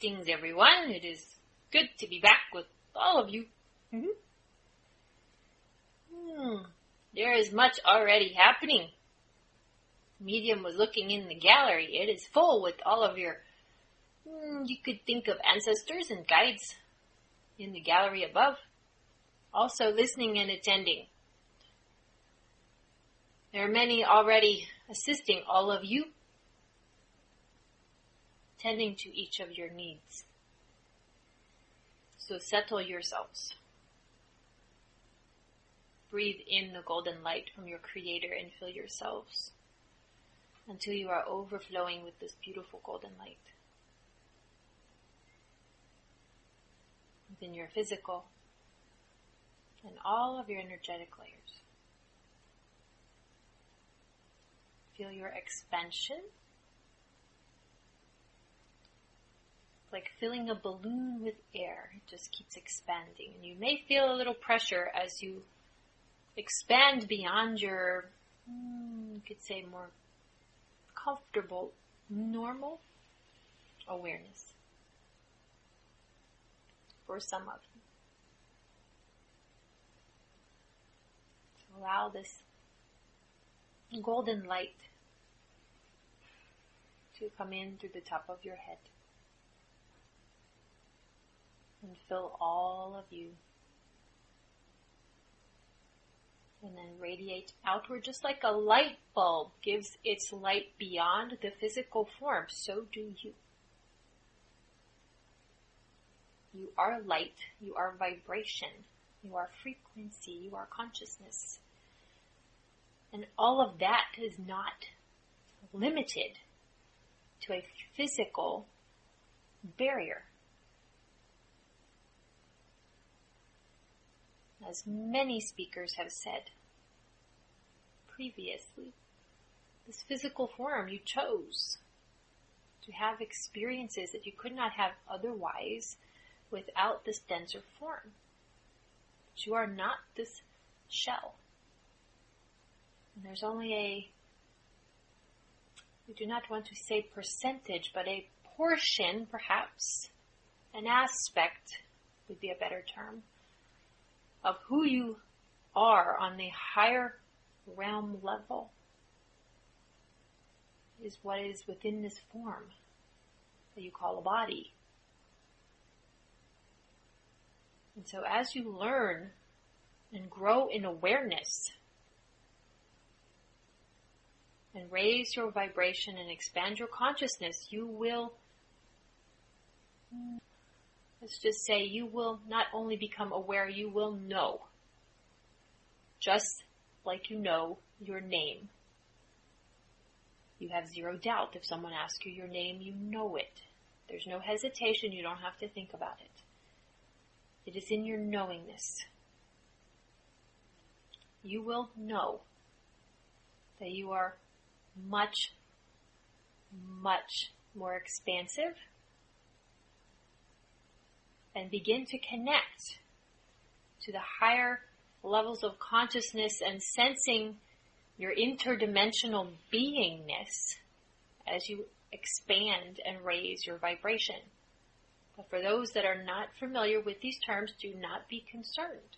Greetings, everyone. It is good to be back with all of you. There is much already happening. Medium was looking in the gallery. It is full with all of your, you could think of ancestors and guides in the gallery above. Also listening and attending. There are many already assisting all of you, tending to each of your needs. So settle yourselves. Breathe in the golden light from your Creator and fill yourselves until you are overflowing with this beautiful golden light. Within your physical and all of your energetic layers. Feel your expansion. Like filling a balloon with air. It just keeps expanding. And you may feel a little pressure as you expand beyond your, you could say, more comfortable, normal awareness. For some of you. So allow this golden light to come in through the top of your head. And fill all of you. And then radiate outward just like a light bulb gives its light beyond the physical form. So do you. You are light. You are vibration. You are frequency. You are consciousness. And all of that is not limited to a physical barrier. As many speakers have said previously, this physical form you chose to have experiences that you could not have otherwise without this denser form. But you are not this shell. And there's only we do not want to say percentage, but a portion, perhaps, an aspect would be a better term, of who you are on the higher realm level is what is within this form that you call a body. And so as you learn and grow in awareness and raise your vibration and expand your consciousness, you will, let's just say, you will not only become aware, you will know. Just like you know your name. You have zero doubt. If someone asks you your name, you know it. There's no hesitation. You don't have to think about it. It is in your knowingness. You will know that you are much, much more expansive and begin to connect to the higher levels of consciousness and sensing your interdimensional beingness as you expand and raise your vibration. But for those that are not familiar with these terms, do not be concerned.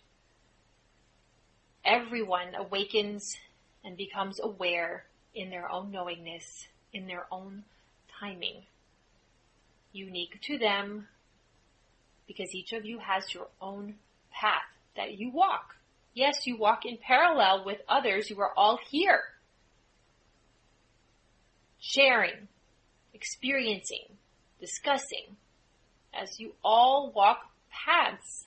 Everyone awakens and becomes aware in their own knowingness, in their own timing, unique to them, because each of you has your own path that you walk. Yes, you walk in parallel with others. You are all here, sharing, experiencing, discussing, as you all walk paths.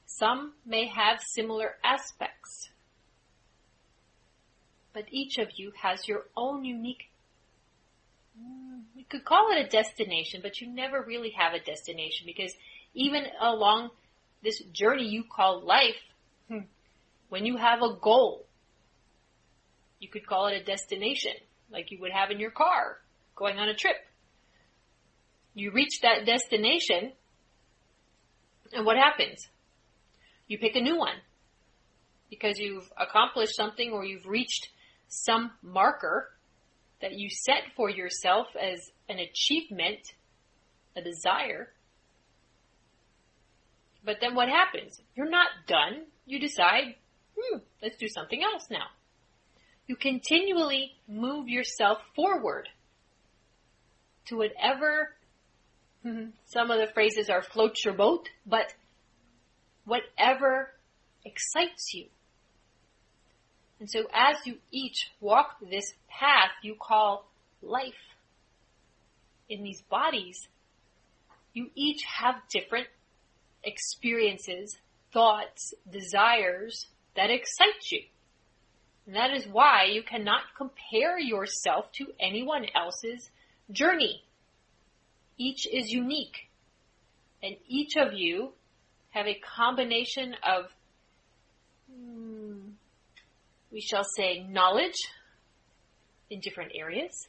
Some may have similar aspects, but each of you has your own unique, you could call it a destination, but you never really have a destination, because even along this journey you call life, when you have a goal, you could call it a destination, like you would have in your car going on a trip. You reach that destination, and what happens? You pick a new one because you've accomplished something or you've reached some marker that you set for yourself as an achievement. a desire. But then what happens? You're not done. You decide, let's do something else now. You continually move yourself forward to whatever, some of the phrases are floats your boat, but whatever excites you. And so as you each walk this path you call life in these bodies, you each have different experiences, thoughts, desires that excite you. And that is why you cannot compare yourself to anyone else's journey. Each is unique. And each of you have a combination of, we shall say, knowledge in different areas,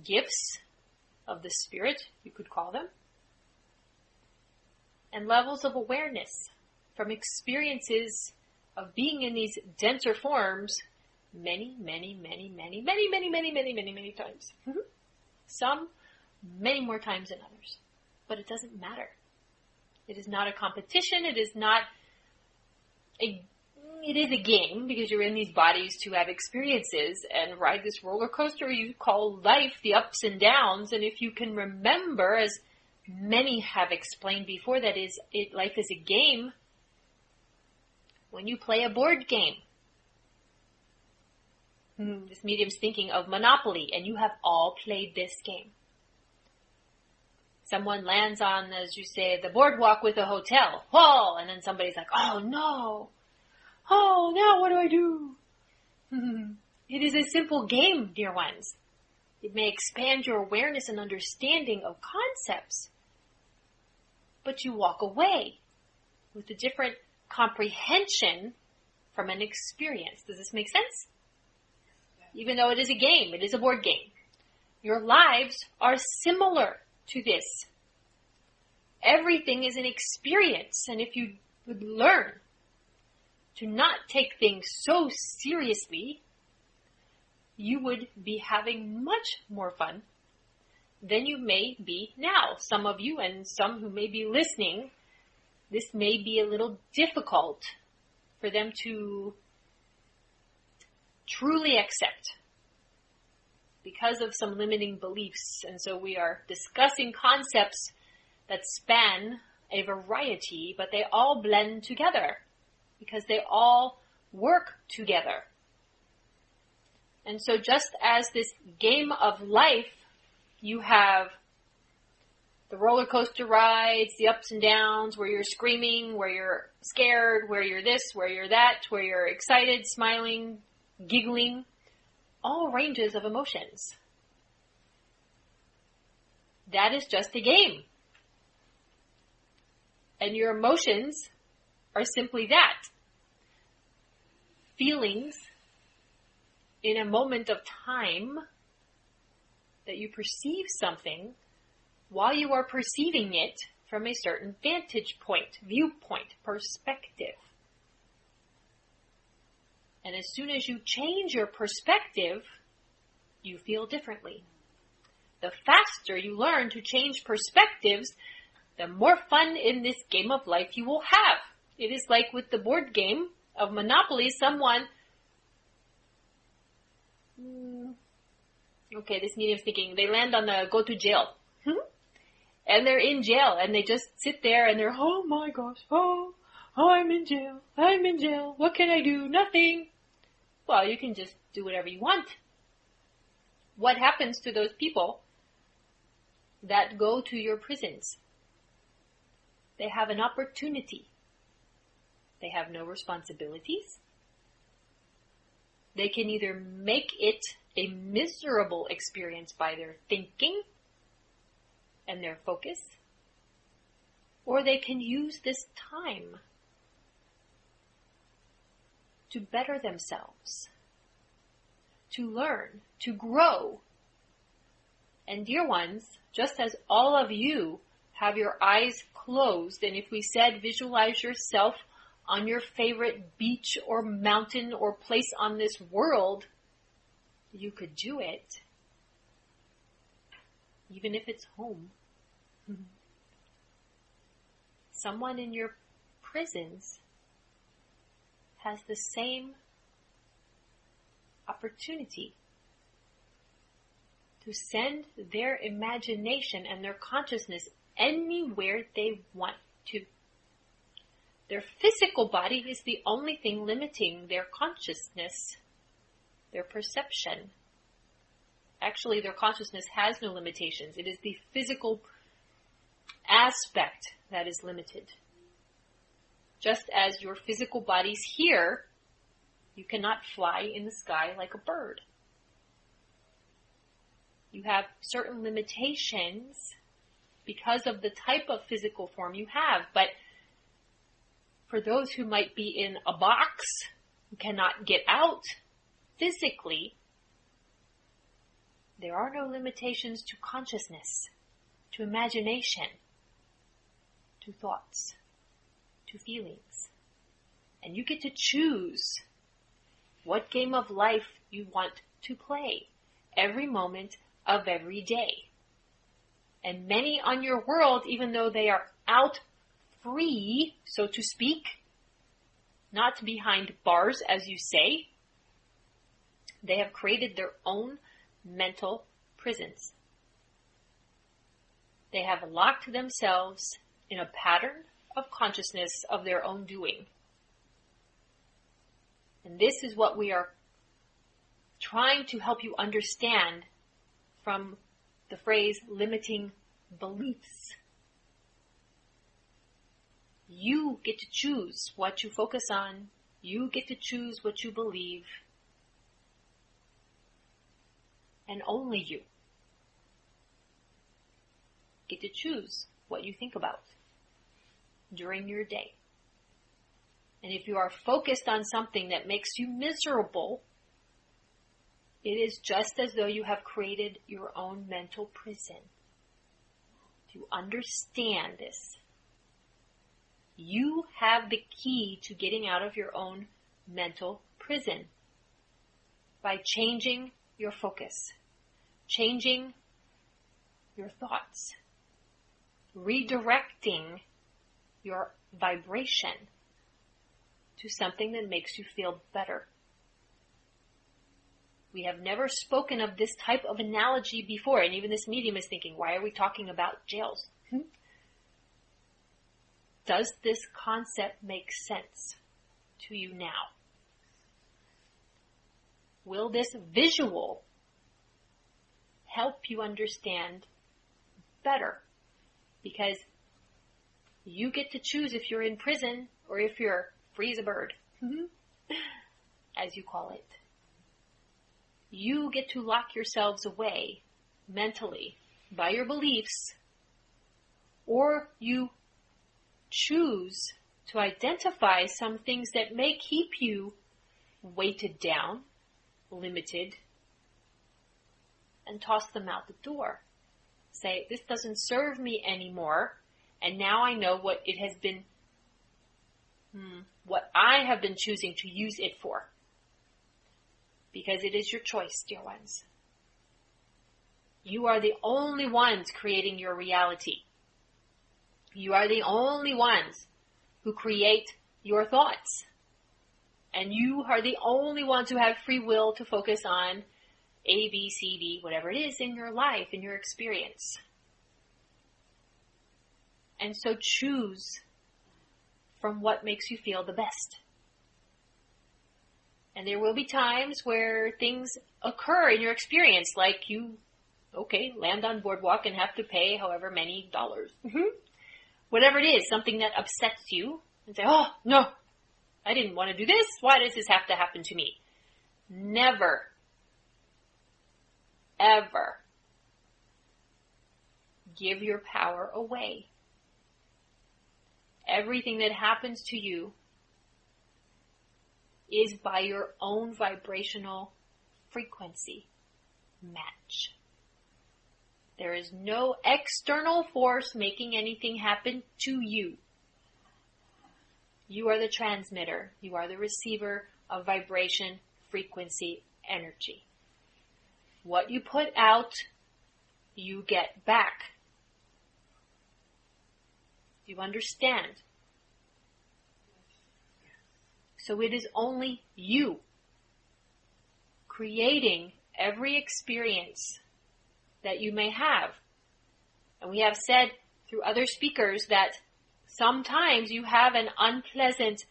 gifts of the spirit, you could call them, and levels of awareness from experiences of being in these denser forms many times. Some many more times than others. But it doesn't matter. It is not a competition. It is a game, because you're in these bodies to have experiences and ride this roller coaster you call life, the ups and downs. And if you can remember, as many have explained before, life is a game. When you play a board game, this medium's thinking of Monopoly, and you have all played this game. Someone lands on, as you say, the boardwalk with a hotel. Oh, and then somebody's like, oh no. Oh, now what do I do? It is a simple game, dear ones. It may expand your awareness and understanding of concepts, but you walk away with a different comprehension from an experience. Does this make sense? Even though it is a game, it is a board game. Your lives are similar to this. Everything is an experience, and if you would learn to not take things so seriously, you would be having much more fun than you may be now. Some of you and some who may be listening, this may be a little difficult for them to truly accept because of some limiting beliefs. And so we are discussing concepts that span a variety, but they all blend together because they all work together. And so just as this game of life, you have the roller coaster rides, the ups and downs, where you're screaming, where you're scared, where you're this, where you're that, where you're excited, smiling, giggling, all ranges of emotions. That is just a game. And your emotions are simply that. Feelings in a moment of time that you perceive something while you are perceiving it from a certain vantage point, viewpoint, perspective. And as soon as you change your perspective, you feel differently. The faster you learn to change perspectives, the more fun in this game of life you will have. It is like with the board game of Monopoly, someone... Okay, this medium's thinking, they land on the go to jail. And they're in jail, and they just sit there, and they're, oh my gosh, oh, I'm in jail, what can I do? Nothing. Well, you can just do whatever you want. What happens to those people that go to your prisons? They have an opportunity. They have no responsibilities. They can either make it a miserable experience by their thinking and their focus, or they can use this time to better themselves, to learn, to grow. And dear ones, just as all of you have your eyes closed, and if we said visualize yourself on your favorite beach or mountain or place on this world, you could do it. even if it's home. Someone in your prisons has the same opportunity to send their imagination and their consciousness anywhere they want to. Their physical body is the only thing limiting their consciousness, their perception. Actually, their consciousness has no limitations. It is the physical aspect that is limited. Just as your physical body's here, you cannot fly in the sky like a bird. You have certain limitations because of the type of physical form you have. But for those who might be in a box, who cannot get out physically, there are no limitations to consciousness, to imagination, to thoughts, to feelings. And you get to choose what game of life you want to play every moment of every day. And many on your world, even though they are out free, so to speak, not behind bars, as you say, they have created their own mental prisons. They have locked themselves in a pattern of consciousness of their own doing. And this is what we are trying to help you understand from the phrase limiting beliefs. You get to choose what you focus on. You get to choose what you believe. And only you get to choose what you think about during your day. And if you are focused on something that makes you miserable, it is just as though you have created your own mental prison. To understand this, you have the key to getting out of your own mental prison by changing your focus, changing your thoughts, redirecting your vibration to something that makes you feel better. We have never spoken of this type of analogy before, and even this medium is thinking, why are we talking about jails? Does this concept make sense to you now? Will this visual help you understand better? Because you get to choose if you're in prison or if you're free as a bird, as you call it. You get to lock yourselves away mentally by your beliefs, or you choose to identify some things that may keep you weighted down, limited, and toss them out the door. Say, this doesn't serve me anymore, and now I know what it has been, what I have been choosing to use it for. Because it is your choice, dear ones. You are the only ones creating your reality. You are the only ones who create your thoughts. And you are the only ones who have free will to focus on A, B, C, D, whatever it is in your life, in your experience. And so choose from what makes you feel the best. And there will be times where things occur in your experience, like you, land on boardwalk and have to pay however many dollars. Whatever it is, something that upsets you, and say, oh, no, I didn't want to do this. Why does this have to happen to me? Never, ever give your power away. Everything that happens to you is by your own vibrational frequency match. There is no external force making anything happen to you. You are the transmitter. You are the receiver of vibration, frequency, energy. What you put out you get back. Do you understand? So it is only you creating every experience that you may have. And we have said through other speakers that sometimes you have an unpleasant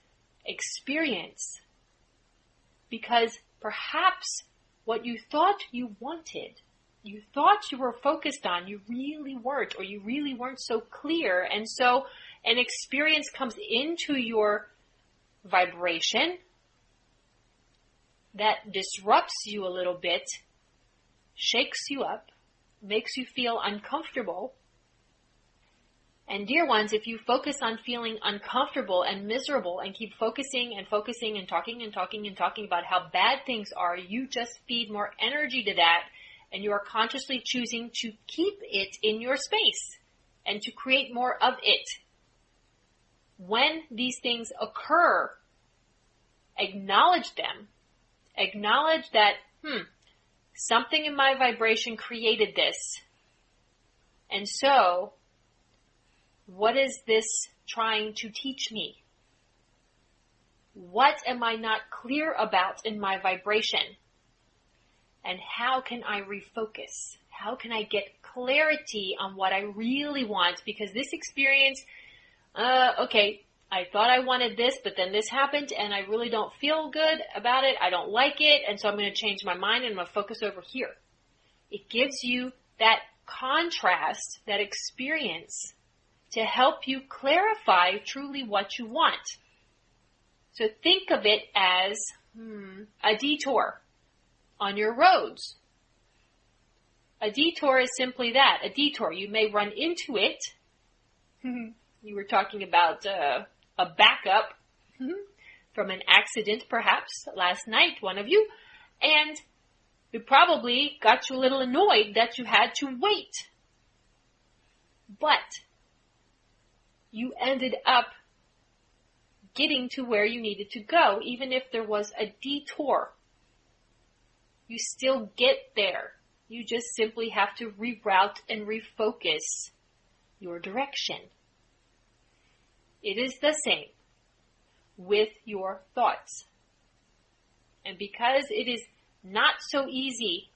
experience because perhaps what you thought you wanted, you thought you were focused on, you really weren't, or you really weren't so clear. And so an experience comes into your vibration that disrupts you a little bit, shakes you up, makes you feel uncomfortable. And dear ones, if you focus on feeling uncomfortable and miserable and keep focusing and talking about how bad things are, you just feed more energy to that, and you are consciously choosing to keep it in your space and to create more of it. When these things occur, acknowledge them. Acknowledge that, something in my vibration created this. And so, what is this trying to teach me? What am I not clear about in my vibration? And how can I refocus? How can I get clarity on what I really want? Because this experience, okay, I thought I wanted this, but then this happened and I really don't feel good about it. I don't like it. And so I'm going to change my mind and I'm going to focus over here. It gives you that contrast, that experience to help you clarify truly what you want. So think of it as a detour on your roads. A detour is simply that, a detour. You may run into it. You were talking about a backup from an accident perhaps last night, one of you, and it probably got you a little annoyed that you had to wait. But you ended up getting to where you needed to go, even if there was a detour. You still get there. You just simply have to reroute and refocus your direction. It is the same with your thoughts. And because it is not so easy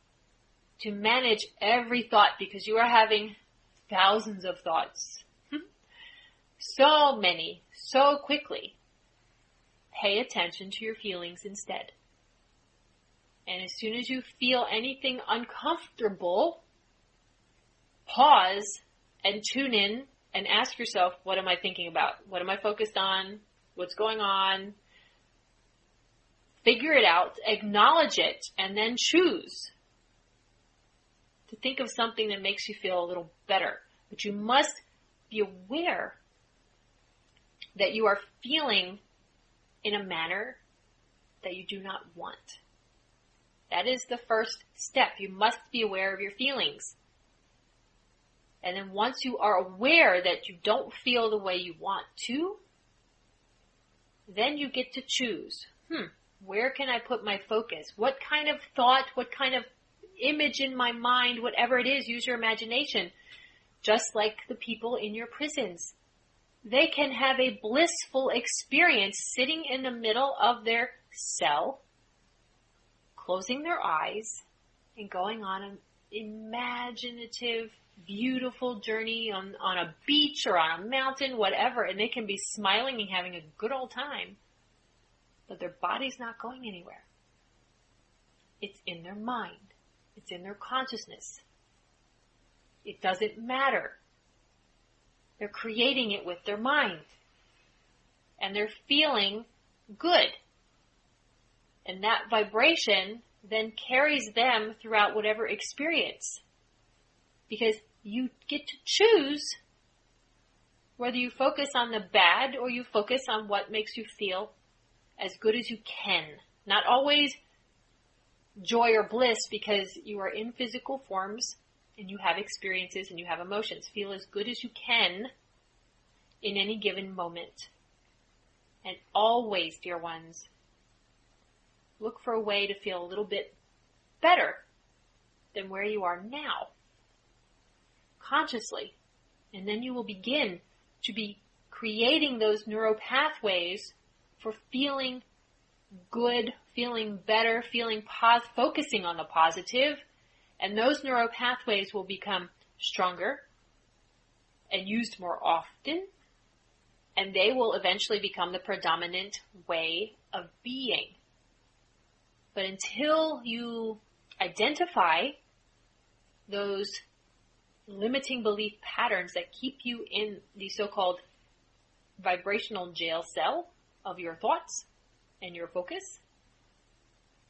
to manage every thought because you are having thousands of thoughts, so many, so quickly, pay attention to your feelings instead. And as soon as you feel anything uncomfortable, pause and tune in and ask yourself, what am I thinking about? What am I focused on? What's going on? Figure it out, acknowledge it, and then choose to think of something that makes you feel a little better. But you must be aware that you are feeling in a manner that you do not want. That is the first step. You must be aware of your feelings. And then once you are aware that you don't feel the way you want to, then you get to choose, where can I put my focus? What kind of thought, what kind of image in my mind, whatever it is, use your imagination. Just like the people in your prisons. They can have a blissful experience sitting in the middle of their cell, closing their eyes, and going on an imaginative, beautiful journey on a beach or on a mountain, whatever, and they can be smiling and having a good old time, but their body's not going anywhere. It's in their mind. It's in their consciousness. It doesn't matter. They're creating it with their mind. And they're feeling good. And that vibration then carries them throughout whatever experience. Because you get to choose whether you focus on the bad or you focus on what makes you feel as good as you can. Not always joy or bliss because you are in physical forms and you have experiences and you have emotions. Feel as good as you can in any given moment. And always, dear ones, look for a way to feel a little bit better than where you are now. consciously. And then you will begin to be creating those neural pathways for feeling good, feeling better, focusing on the positive. And those neural pathways will become stronger and used more often. And they will eventually become the predominant way of being. But until you identify those limiting belief patterns that keep you in the so-called vibrational jail cell of your thoughts and your focus,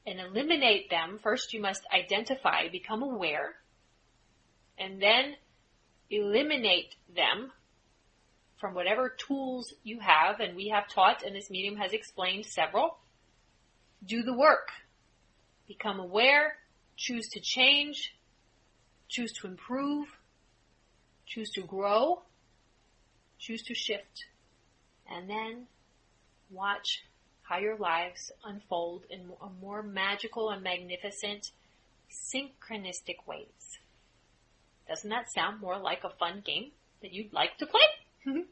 and eliminate them, first you must identify, become aware, and then eliminate them from whatever tools you have, and we have taught, and this medium has explained several. Do the work. Become aware, choose to change, choose to improve, choose to grow, choose to shift, and then watch how your lives unfold in a more magical and magnificent, synchronistic ways. Doesn't that sound more like a fun game that you'd like to play?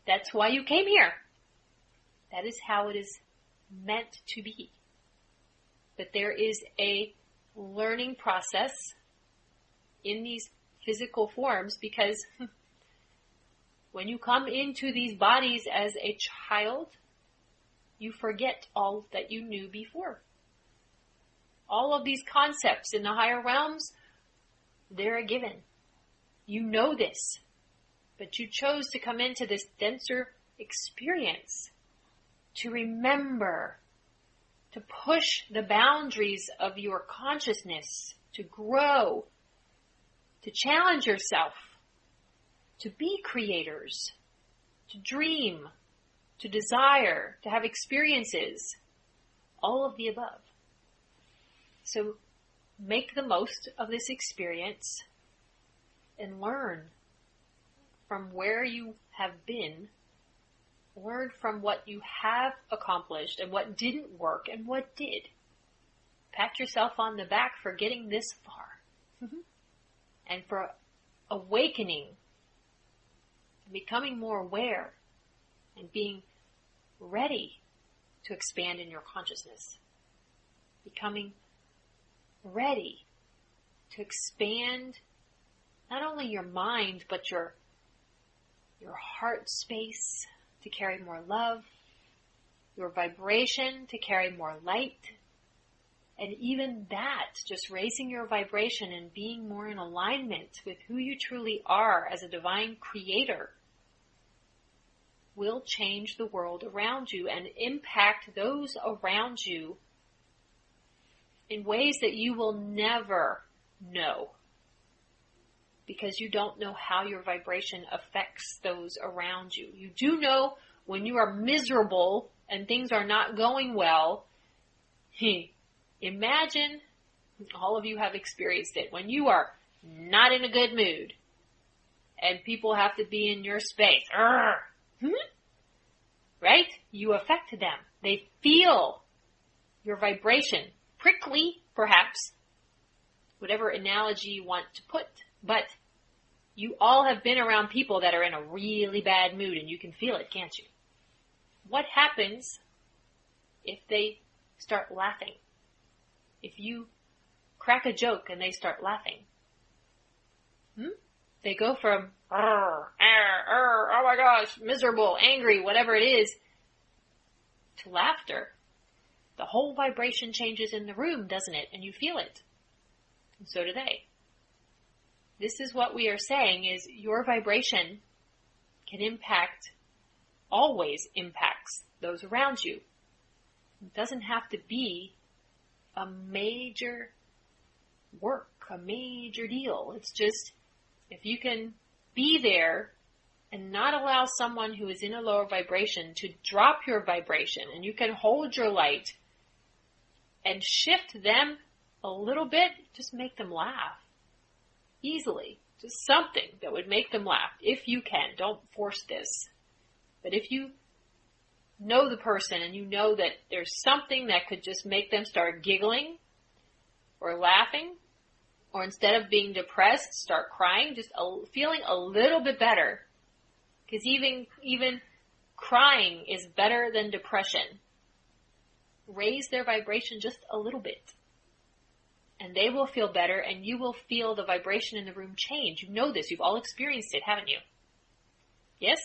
That's why you came here. That is how it is meant to be. But there is a learning process in these physical forms, because when you come into these bodies as a child, you forget all that you knew before. All of these concepts in the higher realms, they're a given. You know this, but you chose to come into this denser experience to remember, to push the boundaries of your consciousness, to grow, to challenge yourself, to be creators, to dream, to desire, to have experiences, all of the above. So make the most of this experience and learn from where you have been. Learn from what you have accomplished and what didn't work and what did. Pat yourself on the back for getting this far. And for awakening, becoming more aware, and being ready to expand in your consciousness. Becoming ready to expand not only your mind, but your heart space to carry more love, your vibration to carry more light, and even that, just raising your vibration and being more in alignment with who you truly are as a divine creator, will change the world around you and impact those around you in ways that you will never know, because you don't know how your vibration affects those around you. You do know when you are miserable and things are not going well. Imagine, all of you have experienced it, when you are not in a good mood and people have to be in your space. Right? You affect them. They feel your vibration. Prickly, perhaps, whatever analogy you want to put. But you all have been around people that are in a really bad mood, and you can feel it, can't you? What happens if they start laughing? If you crack a joke and they start laughing? They go from, oh my gosh, miserable, angry, whatever it is, to laughter. The whole vibration changes in the room, doesn't it? And you feel it. And so do they. This is what we are saying, is your vibration can always impacts those around you. It doesn't have to be a major work, a major deal. It's just, if you can be there and not allow someone who is in a lower vibration to drop your vibration, and you can hold your light and shift them a little bit, just make them laugh. Easily. Just something that would make them laugh. If you can. Don't force this. But if you know the person and you know that there's something that could just make them start giggling or laughing, Or instead of being depressed, start crying, just feeling a little bit better. Because even crying is better than depression. Raise their vibration just a little bit. And they will feel better, and you will feel the vibration in the room change. You know this. You've all experienced it, haven't you? Yes?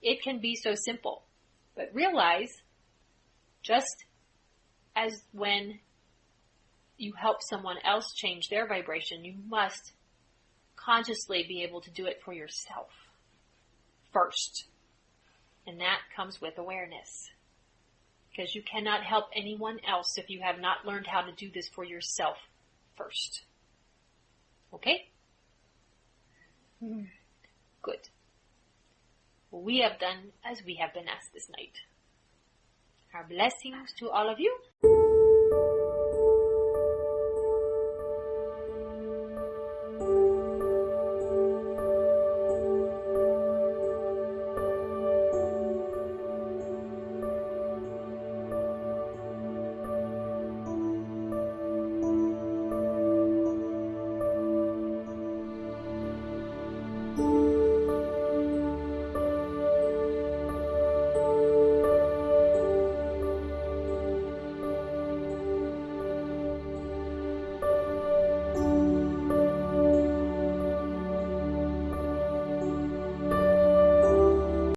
It can be so simple. But realize, just as when you help someone else change their vibration, you must consciously be able to do it for yourself first. And that comes with awareness. Because you cannot help anyone else if you have not learned how to do this for yourself first. Okay? Good. Well, we have done as we have been asked this night. Our blessings to all of you.